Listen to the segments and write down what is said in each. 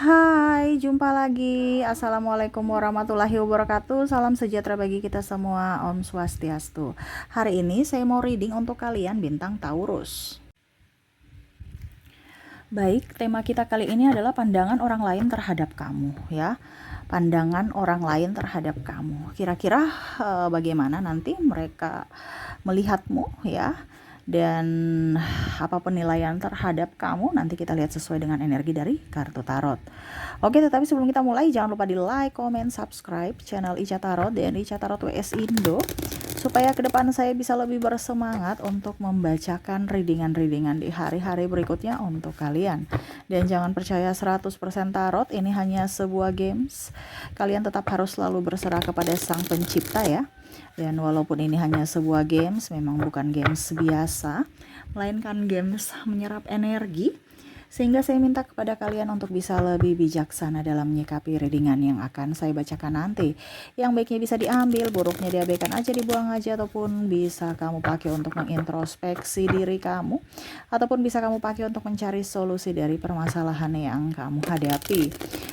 Hai, jumpa lagi. Assalamualaikum warahmatullahi wabarakatuh. Salam sejahtera bagi kita semua. Om Swastiastu. Hari ini saya mau reading untuk kalian bintang Taurus. Baik, tema kita kali ini adalah pandangan orang lain terhadap kamu, ya. Pandangan orang lain terhadap kamu. Kira-kira bagaimana nanti mereka melihatmu, ya? Dan apa penilaian terhadap kamu, nanti kita lihat sesuai dengan energi dari kartu tarot. Oke, tetapi sebelum kita mulai, jangan lupa di like, comment, subscribe channel Ica Tarot dan Ica Tarot WS Indo, supaya ke depan saya bisa lebih bersemangat untuk membacakan readingan-readingan di hari-hari berikutnya untuk kalian. Dan jangan percaya 100% tarot, ini hanya sebuah games. Kalian tetap harus selalu berserah kepada Sang Pencipta, ya. Dan walaupun ini hanya sebuah games, memang bukan games biasa, melainkan games menyerap energi, sehingga saya minta kepada kalian untuk bisa lebih bijaksana dalam menyikapi readingan yang akan saya bacakan nanti. Yang baiknya bisa diambil, buruknya diabaikan aja, dibuang aja, ataupun bisa kamu pakai untuk mengintrospeksi diri kamu, ataupun bisa kamu pakai untuk mencari solusi dari permasalahan yang kamu hadapi.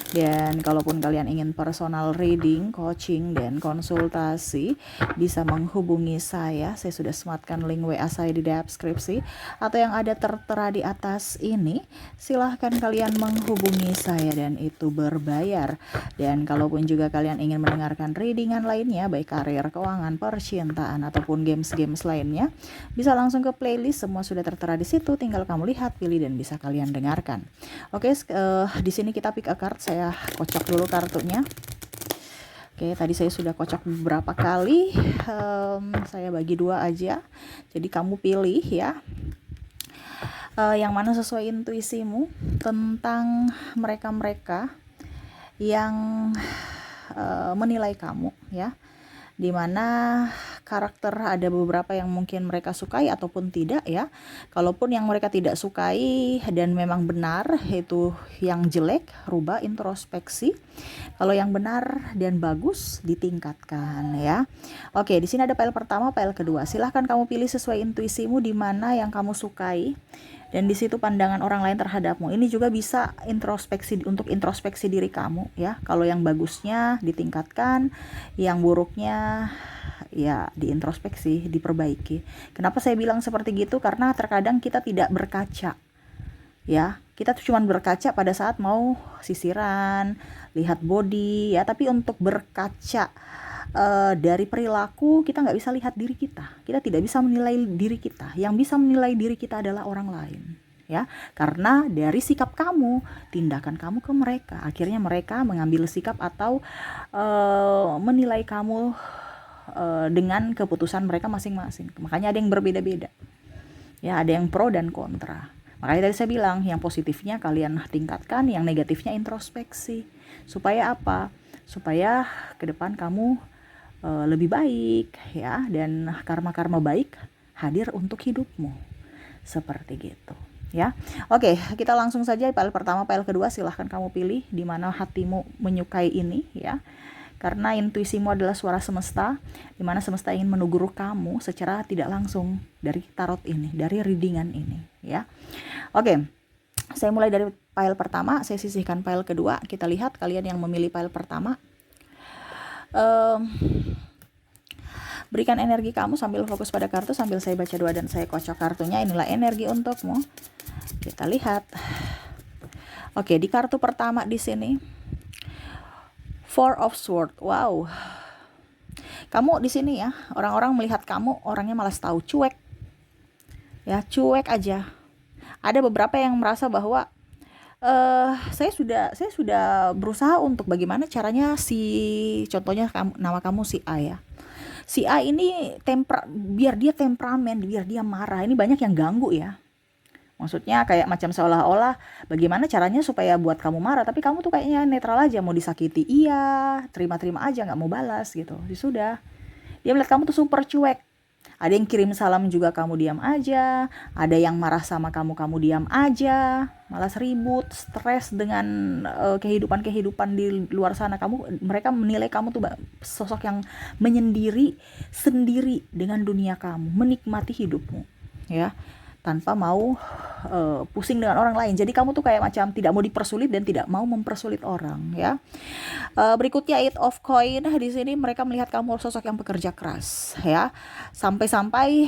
Dan kalaupun kalian ingin personal reading, coaching, dan konsultasi, bisa menghubungi saya sudah sematkan link WA saya di deskripsi, atau yang ada tertera di atas ini. Silahkan kalian menghubungi saya dan itu berbayar. Dan kalaupun juga kalian ingin mendengarkan readingan lainnya, baik karir, keuangan, percintaan, ataupun games-games lainnya, bisa langsung ke playlist, semua sudah tertera di situ, tinggal kamu lihat, pilih, dan bisa kalian dengarkan. Oke, di sini kita pick a card. Saya kocok dulu kartunya. Oke, tadi saya sudah kocok beberapa kali. Saya bagi dua aja. Jadi kamu pilih, ya. Yang mana sesuai intuisimu tentang mereka-mereka yang menilai kamu, ya. Dimana karakter ada beberapa yang mungkin mereka sukai ataupun tidak, ya. Kalaupun yang mereka tidak sukai dan memang benar itu yang jelek, rubah, introspeksi. Kalau yang benar dan bagus, ditingkatkan, ya. Oke, di sini ada pile pertama, pile kedua. Silahkan kamu pilih sesuai intuisimu di mana yang kamu sukai, dan di situ pandangan orang lain terhadapmu. Ini juga bisa introspeksi, untuk introspeksi diri kamu, ya. Kalau yang bagusnya ditingkatkan, yang buruknya ya diintrospeksi, diperbaiki. Kenapa saya bilang seperti gitu? Karena terkadang kita tidak berkaca, ya. Kita tuh cuma berkaca pada saat mau sisiran, lihat body, ya. Tapi untuk berkaca dari perilaku, kita nggak bisa lihat diri kita. Kita tidak bisa menilai diri kita. Yang bisa menilai diri kita adalah orang lain, ya. Karena dari sikap kamu, tindakan kamu ke mereka, akhirnya mereka mengambil sikap atau menilai kamu dengan keputusan mereka masing-masing. Makanya ada yang berbeda-beda, ya. Ada yang pro dan kontra. Makanya tadi saya bilang, yang positifnya kalian tingkatkan, yang negatifnya introspeksi. Supaya apa? Supaya ke depan kamu lebih baik, ya, dan karma-karma baik hadir untuk hidupmu, seperti gitu, ya. Oke, kita langsung saja pile pertama, pile kedua. Silahkan kamu pilih di mana hatimu menyukai ini, ya. Karena intuisimu adalah suara semesta, di mana semesta ingin menegur kamu secara tidak langsung dari tarot ini, dari readingan ini, ya. Oke, saya mulai dari pile pertama, saya sisihkan pile kedua. Kita lihat kalian yang memilih pile pertama. Berikan energi kamu sambil fokus pada kartu, sambil saya baca doa dan saya kocok kartunya. Inilah energi untukmu. Kita lihat. Oke, di kartu pertama di sini, Four of Swords. Wow. Kamu di sini, ya, orang-orang melihat kamu orangnya malas tahu, cuek. Ya, cuek aja. Ada beberapa yang merasa bahwa saya sudah berusaha untuk bagaimana caranya contohnya nama kamu si A, ya. Si A ini biar dia temperamen, biar dia marah. Ini banyak yang ganggu, ya. Maksudnya kayak macam seolah-olah bagaimana caranya supaya buat kamu marah, tapi kamu tuh kayaknya netral aja, mau disakiti iya, terima-terima aja, nggak mau balas gitu. Sudah. Dia melihat kamu tuh super cuek. Ada yang kirim salam juga kamu diam aja, ada yang marah sama kamu diam aja, malas ribut, stres dengan kehidupan di luar sana. Mereka menilai kamu tuh sosok yang menyendiri sendiri dengan dunia kamu, menikmati hidupmu, ya. tanpa mau pusing dengan orang lain. Jadi kamu tuh kayak macam tidak mau dipersulit dan tidak mau mempersulit orang, ya. Berikutnya Eight of Coin. Di sini mereka melihat kamu sosok yang pekerja keras, ya. Sampai-sampai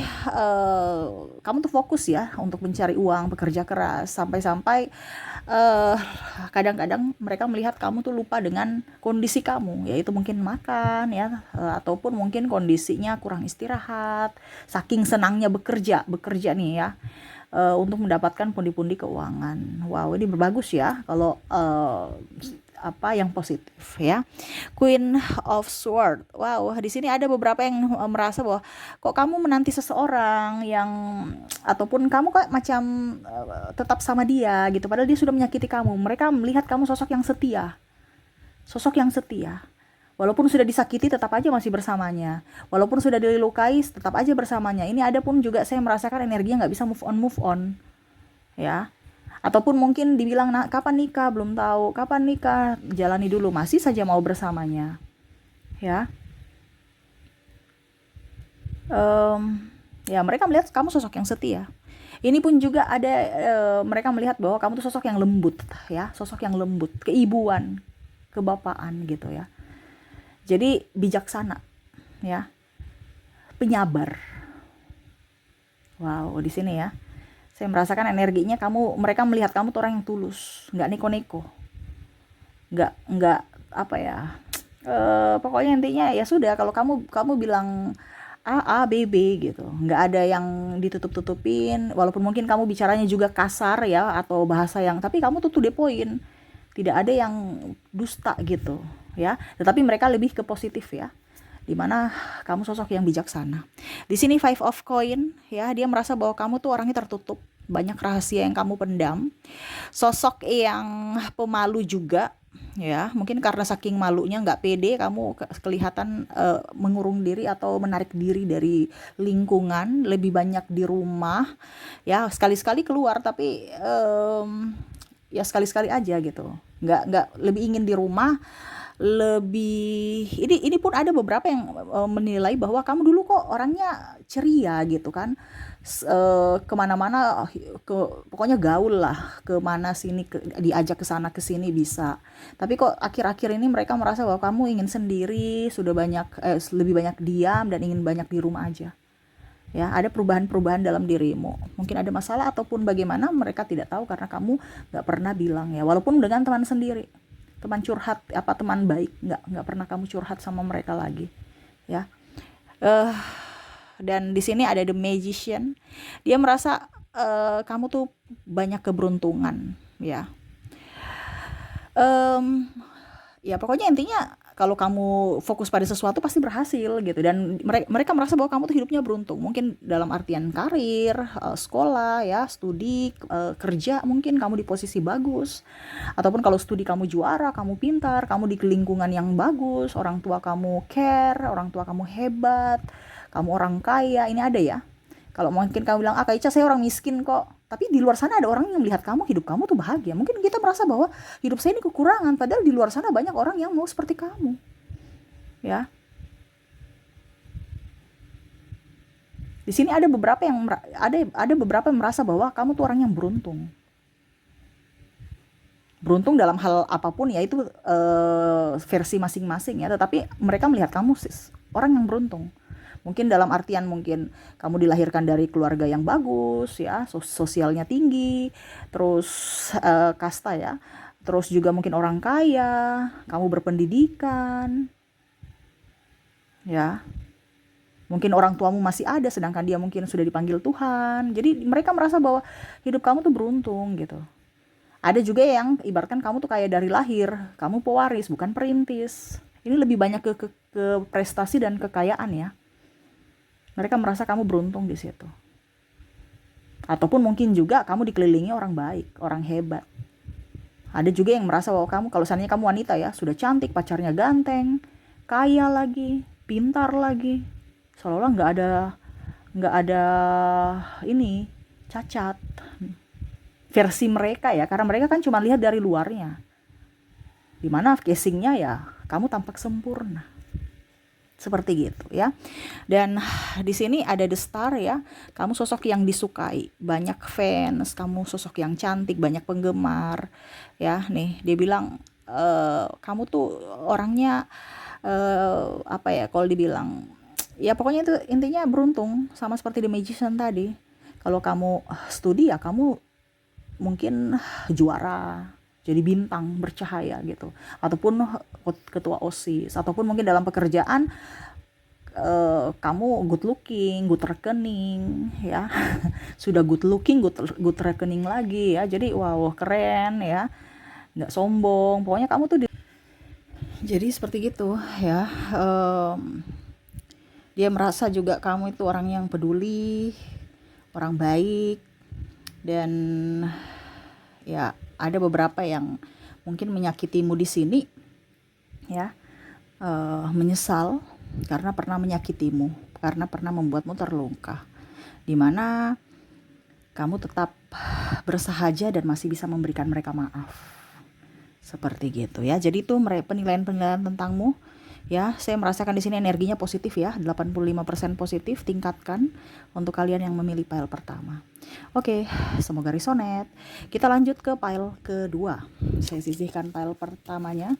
kamu tuh fokus ya untuk mencari uang, bekerja keras. Sampai-sampai eh kadang-kadang mereka melihat kamu tuh lupa dengan kondisi kamu, yaitu mungkin makan ya, ataupun mungkin kondisinya kurang istirahat, saking senangnya bekerja nih ya, untuk mendapatkan pundi-pundi keuangan. Wow, ini bagus ya kalau apa yang positif ya. Queen of Sword. Wow, di sini ada beberapa yang merasa bahwa kok kamu menanti seseorang yang ataupun kamu kok macam tetap sama dia gitu padahal dia sudah menyakiti kamu. Mereka melihat kamu sosok yang setia. Sosok yang setia. Walaupun sudah disakiti tetap aja masih bersamanya. Walaupun sudah dilukai tetap aja bersamanya. Ini ada pun juga saya merasakan energinya nggak bisa move on ya. Ataupun mungkin dibilang nah, kapan nikah belum tahu, kapan nikah jalani dulu, masih saja mau bersamanya ya. Ya mereka melihat kamu sosok yang setia. Ini pun juga ada mereka melihat bahwa kamu tuh sosok yang lembut ya, sosok yang lembut, keibuan, kebapaan gitu ya. Jadi bijaksana ya, penyabar. Wow, di sini ya. Saya merasakan energinya mereka melihat kamu tuh orang yang tulus, nggak neko-neko, nggak apa ya, pokoknya intinya ya sudah kalau kamu bilang A B B gitu, nggak ada yang ditutup-tutupin, walaupun mungkin kamu bicaranya juga kasar ya atau bahasa yang, tapi kamu tuh to the point, tidak ada yang dusta gitu ya, tetapi mereka lebih ke positif ya, dimana kamu sosok yang bijaksana. Di sini Five of Coin ya, dia merasa bahwa kamu tuh orangnya tertutup, banyak rahasia yang kamu pendam, sosok yang pemalu juga ya, mungkin karena saking malunya nggak pede kamu kelihatan mengurung diri atau menarik diri dari lingkungan, lebih banyak di rumah ya, sekali-sekali keluar tapi ya sekali-sekali aja gitu, nggak lebih ingin di rumah, lebih ini pun ada beberapa yang menilai bahwa kamu dulu kok orangnya ceria gitu kan, kemana-mana pokoknya gaul lah, kemana sini diajak ke sana ke sini bisa, tapi kok akhir-akhir ini mereka merasa bahwa kamu ingin sendiri, sudah banyak lebih banyak diam dan ingin banyak di rumah aja ya. Ada perubahan-perubahan dalam dirimu, mungkin ada masalah ataupun bagaimana mereka tidak tahu karena kamu nggak pernah bilang ya, walaupun dengan teman sendiri, teman curhat apa teman baik, nggak pernah kamu curhat sama mereka lagi ya. Dan di sini ada the magician, dia merasa kamu tuh banyak keberuntungan ya. Ya pokoknya intinya kalau kamu fokus pada sesuatu pasti berhasil gitu, dan mereka merasa bahwa kamu tuh hidupnya beruntung, mungkin dalam artian karir, sekolah ya, studi, kerja, mungkin kamu di posisi bagus, ataupun kalau studi kamu juara, kamu pintar, kamu di lingkungan yang bagus, orang tua kamu care, orang tua kamu hebat, kamu orang kaya, ini ada ya. Kalau mungkin kamu bilang, Kak Ica saya orang miskin kok, tapi di luar sana ada orang yang melihat kamu, hidup kamu tuh bahagia. Mungkin kita merasa bahwa hidup saya ini kekurangan, padahal di luar sana banyak orang yang mau seperti kamu ya. Di sini ada beberapa yang merasa bahwa kamu tuh orang yang beruntung dalam hal apapun ya, itu versi masing-masing ya, tetapi mereka melihat kamu orang yang beruntung. Mungkin dalam artian mungkin kamu dilahirkan dari keluarga yang bagus ya, sosialnya tinggi, terus kasta ya, terus juga mungkin orang kaya, kamu berpendidikan ya, mungkin orang tuamu masih ada sedangkan dia mungkin sudah dipanggil Tuhan. Jadi mereka merasa bahwa hidup kamu tuh beruntung gitu. Ada juga yang ibaratkan kamu tuh kayak dari lahir, kamu pewaris bukan perintis. Ini lebih banyak ke prestasi dan kekayaan ya. Mereka merasa kamu beruntung di situ. Ataupun mungkin juga kamu dikelilingi orang baik, orang hebat. Ada juga yang merasa bahwa kamu, kalau seandainya kamu wanita ya, sudah cantik, pacarnya ganteng, kaya lagi, pintar lagi, seolah-olah nggak ada ini cacat. Versi mereka ya, karena mereka kan cuma lihat dari luarnya. Dimana casingnya ya, kamu tampak sempurna. seperti gitu ya. Dan di sini ada the star ya, kamu sosok yang disukai, banyak fans, kamu sosok yang cantik, banyak penggemar ya. Nih dia bilang kamu tuh orangnya apa ya, kalau dibilang ya pokoknya itu intinya beruntung, sama seperti The Magician tadi. Kalau kamu studi ya kamu mungkin juara, jadi bintang bercahaya gitu, ataupun ketua OSIS, ataupun mungkin dalam pekerjaan kamu good looking, good reckoning ya. Sudah good looking, good reckoning lagi ya. Jadi wow, keren ya, nggak sombong, pokoknya kamu tuh jadi seperti gitu ya. Dia merasa juga kamu itu orang yang peduli, orang baik, dan ya ada beberapa yang mungkin menyakitimu di sini ya, menyesal karena pernah menyakitimu, karena pernah membuatmu terluka, dimana kamu tetap bersahaja dan masih bisa memberikan mereka maaf, seperti gitu ya. Jadi itu penilaian-penilaian tentangmu ya. Saya merasakan di sini energinya positif ya, 85% positif, tingkatkan untuk kalian yang memilih pile pertama. Oke, semoga resonate. Kita lanjut ke pile kedua. Saya sisihkan pile pertamanya.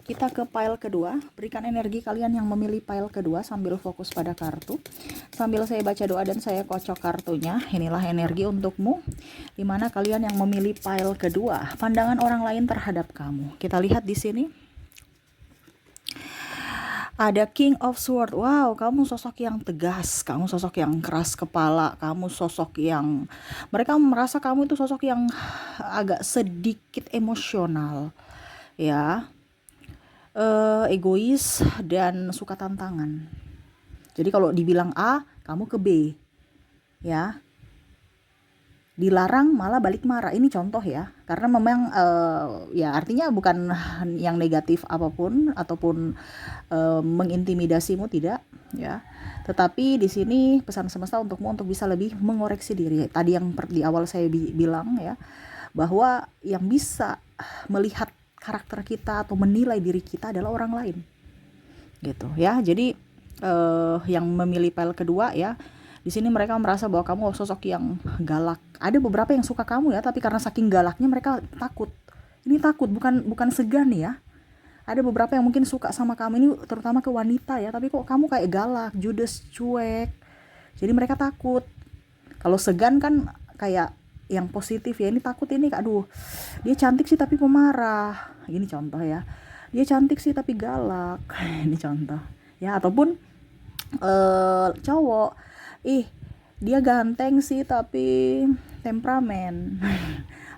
Kita ke pile kedua, berikan energi kalian yang memilih pile kedua sambil fokus pada kartu. Sambil saya baca doa dan saya kocok kartunya, inilah energi untukmu, dimana kalian yang memilih pile kedua, pandangan orang lain terhadap kamu. Kita lihat di sini. Ada King of Sword. Wow, kamu sosok yang tegas, kamu sosok yang keras kepala, kamu sosok yang mereka merasa kamu itu sosok yang agak sedikit emosional ya. Egois dan suka tantangan. Jadi kalau dibilang A, kamu ke B ya. Dilarang malah balik marah. Ini contoh ya, karena memang ya artinya bukan yang negatif apapun ataupun mengintimidasimu, tidak ya. Tetapi di sini pesan semesta untukmu untuk bisa lebih mengoreksi diri. Tadi yang di awal saya bilang ya, bahwa yang bisa melihat karakter kita atau menilai diri kita adalah orang lain gitu ya. Jadi yang memilih pile kedua ya, di sini mereka merasa bahwa kamu sosok yang galak. Ada beberapa yang suka kamu ya, tapi karena saking galaknya mereka takut. Ini takut, bukan segan ya. Ada beberapa yang mungkin suka sama kamu ini, terutama ke wanita ya, tapi kok kamu kayak galak, judes, cuek. Jadi mereka takut. Kalau segan kan kayak yang positif ya, ini takut, ini aduh dia cantik sih tapi pemarah, ini contoh ya. Dia cantik sih tapi galak, ini contoh ya. Ataupun cowok, dia ganteng sih tapi temperamen,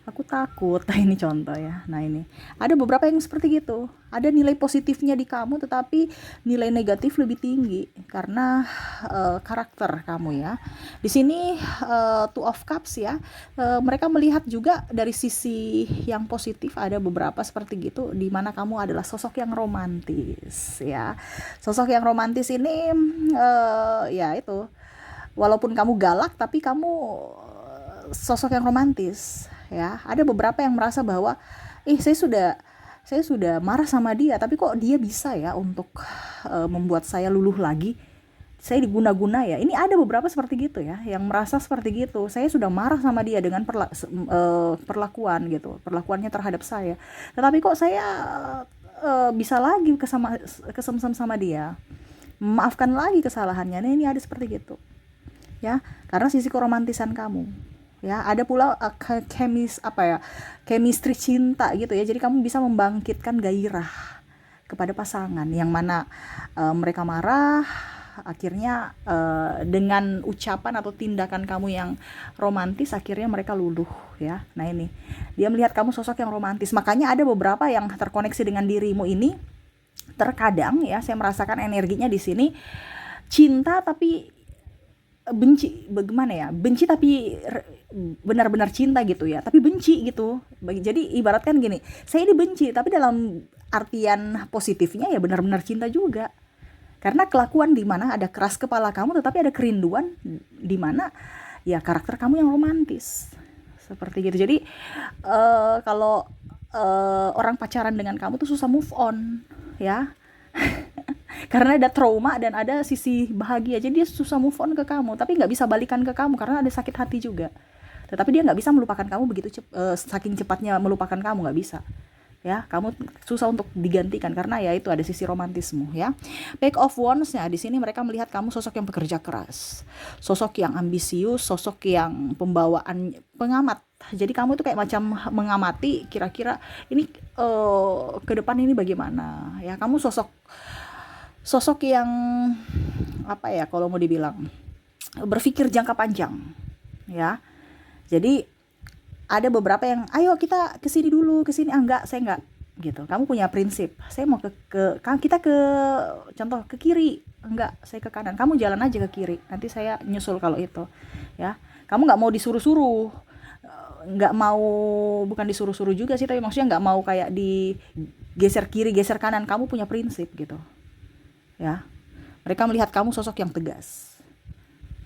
aku takut. Nah ini contoh ya. Nah ini ada beberapa yang seperti gitu, ada nilai positifnya di kamu tetapi nilai negatif lebih tinggi karena karakter kamu ya. Di sini Two of Cups ya, mereka melihat juga dari sisi yang positif. Ada beberapa seperti gitu, di mana kamu adalah sosok yang romantis ya. Sosok yang romantis ini ya itu, walaupun kamu galak tapi kamu sosok yang romantis ya. Ada beberapa yang merasa bahwa saya sudah marah sama dia tapi kok dia bisa ya untuk membuat saya luluh lagi, saya diguna-guna ya. Ini ada beberapa seperti gitu ya, yang merasa seperti gitu. Saya sudah marah sama dia dengan perlakuan gitu, perlakuannya terhadap saya, tetapi kok saya bisa lagi kesemsem sama dia, memaafkan lagi kesalahannya. Nah ini ada seperti gitu ya, karena sisi keromantisan kamu ya. Ada pula chemistry cinta gitu ya. Jadi kamu bisa membangkitkan gairah kepada pasangan yang mana mereka marah, akhirnya dengan ucapan atau tindakan kamu yang romantis akhirnya mereka luluh ya. Nah ini dia melihat kamu sosok yang romantis, makanya ada beberapa yang terkoneksi dengan dirimu ini. Terkadang ya saya merasakan energinya di sini cinta tapi benci, bagaimana ya, benci tapi benar-benar cinta gitu ya, tapi benci gitu. Jadi ibaratkan gini, saya ini benci tapi dalam artian positifnya ya benar-benar cinta juga, karena kelakuan di mana ada keras kepala kamu tetapi ada kerinduan di mana ya karakter kamu yang romantis, seperti gitu. Jadi kalau orang pacaran dengan kamu tuh susah move on ya. Karena ada trauma dan ada sisi bahagia, jadi dia susah move on ke kamu, tapi nggak bisa balikan ke kamu karena ada sakit hati juga. Tetapi dia nggak bisa melupakan kamu saking cepatnya melupakan kamu, nggak bisa. Ya, kamu susah untuk digantikan karena ya itu ada sisi romantismu ya. Page of Wands-nya di sini mereka melihat kamu sosok yang pekerja keras, sosok yang ambisius, sosok yang pembawaan pengamat. Jadi kamu tuh kayak macam mengamati kira-kira ini ke depan ini bagaimana ya. Kamu sosok yang apa ya kalau mau dibilang berpikir jangka panjang ya. Jadi ada beberapa yang ayo kita kesini dulu, kesini enggak, saya enggak gitu. Kamu punya prinsip, saya mau kita ke contoh ke kiri, enggak, saya ke kanan, kamu jalan aja ke kiri, nanti saya nyusul kalau itu ya. Kamu nggak mau disuruh-suruh, nggak mau, bukan disuruh-suruh juga sih, tapi maksudnya nggak mau kayak digeser kiri geser kanan. Kamu punya prinsip gitu ya. Mereka melihat kamu sosok yang tegas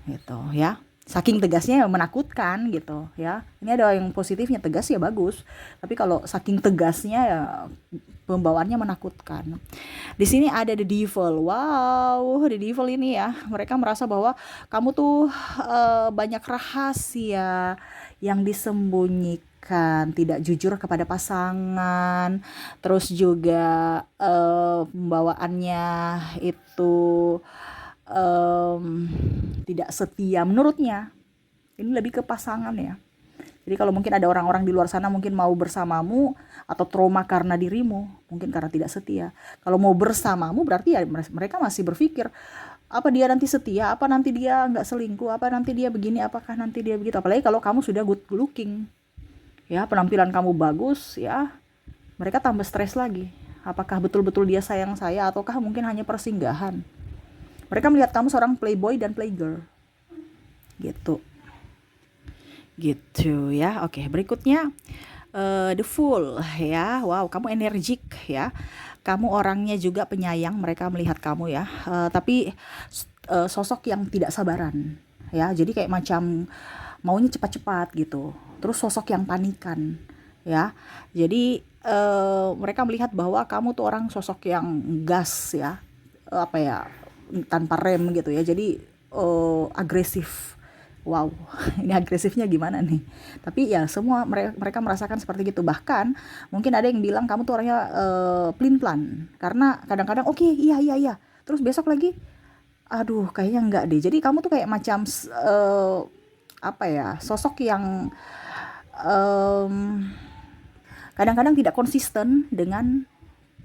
gitu ya, saking tegasnya ya menakutkan gitu ya. Ini ada yang positifnya, tegas ya bagus, tapi kalau saking tegasnya ya pembawaannya menakutkan. Di sini ada the devil. Wow, the devil ini ya, mereka merasa bahwa kamu tuh banyak rahasia yang disembunyikan, tidak jujur kepada pasangan, terus juga pembawaannya itu tidak setia menurutnya. Ini lebih ke pasangan ya. Jadi kalau mungkin ada orang-orang di luar sana mungkin mau bersamamu atau trauma karena dirimu, mungkin karena tidak setia. Kalau mau bersamamu berarti ya mereka masih berpikir, apa dia nanti setia, apa nanti dia nggak selingkuh, apa nanti dia begini, apakah nanti dia begitu. Apalagi kalau kamu sudah good looking ya, penampilan kamu bagus ya, mereka tambah stres lagi. Apakah betul-betul dia sayang saya ataukah mungkin hanya persinggahan. Mereka melihat kamu seorang playboy dan playgirl gitu ya. Oke, berikutnya the Fool ya. Wow, kamu energik ya, kamu orangnya juga penyayang. Mereka melihat kamu ya, tapi sosok yang tidak sabaran ya. Jadi kayak macam maunya cepat-cepat gitu, terus sosok yang panikan ya. Jadi mereka melihat bahwa kamu tuh orang sosok yang gas ya, apa ya, tanpa rem gitu ya. Jadi agresif. Wow, ini agresifnya gimana nih? Tapi ya semua mereka merasakan seperti gitu. Bahkan mungkin ada yang bilang kamu tuh orangnya pelin-pelan, karena kadang-kadang oke, iya, terus besok lagi aduh kayaknya enggak deh. Jadi kamu tuh kayak macam apa ya, sosok yang kadang-kadang tidak konsisten dengan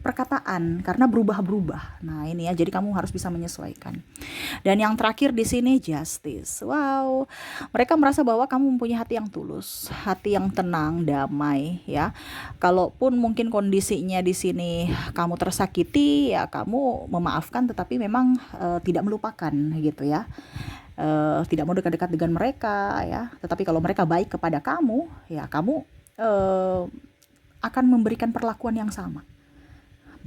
perkataan karena berubah-berubah. Nah, ini ya, jadi kamu harus bisa menyesuaikan. Dan yang terakhir di sini Justice. Wow. Mereka merasa bahwa kamu mempunyai hati yang tulus, hati yang tenang, damai ya. Kalaupun mungkin kondisinya di sini kamu tersakiti, ya kamu memaafkan tetapi memang tidak melupakan gitu ya. Tidak mau dekat-dekat dengan mereka ya. Tetapi kalau mereka baik kepada kamu, ya kamu akan memberikan perlakuan yang sama,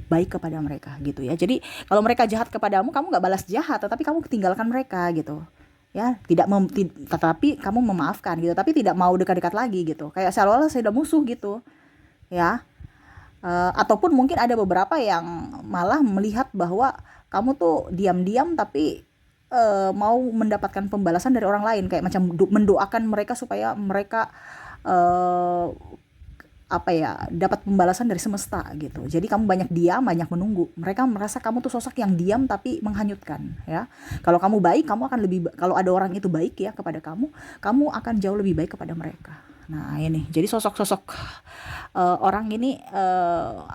baik kepada mereka gitu ya. Jadi kalau mereka jahat kepadamu, kamu nggak balas jahat, tetapi kamu tinggalkan mereka gitu ya. Tetapi kamu memaafkan gitu, tapi tidak mau dekat-dekat lagi gitu, kayak seolah-olah saya udah musuh gitu ya. Ataupun mungkin ada beberapa yang malah melihat bahwa kamu tuh diam-diam tapi mau mendapatkan pembalasan dari orang lain, kayak macam mendoakan mereka supaya mereka apa ya, dapat pembalasan dari semesta gitu. Jadi kamu banyak diam, banyak menunggu. Mereka merasa kamu tuh sosok yang diam tapi menghanyutkan ya. Kalau kamu baik, kamu akan kalau ada orang itu baik ya kepada kamu, kamu akan jauh lebih baik kepada mereka. Nah, ini. Jadi sosok-sosok orang ini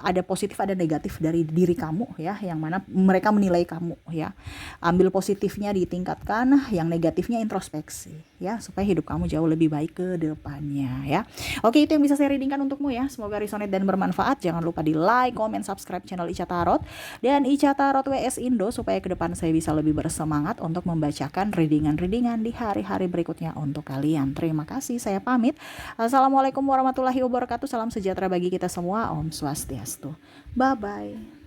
ada positif ada negatif dari diri kamu ya, yang mana mereka menilai kamu ya. Ambil positifnya ditingkatkan, yang negatifnya introspeksi ya, supaya hidup kamu jauh lebih baik ke depannya ya. Oke, itu yang bisa saya readingkan untukmu ya. Semoga resonate dan bermanfaat. Jangan lupa di like, comment, subscribe channel Ica Tarot dan Ica Tarot WS Indo supaya ke depan saya bisa lebih bersemangat untuk membacakan readingan-readingan di hari-hari berikutnya untuk kalian. Terima kasih, saya pamit. Assalamualaikum warahmatullahi wabarakatuh. Salam sejahtera bagi kita semua. Om Swastiastu. Bye-bye.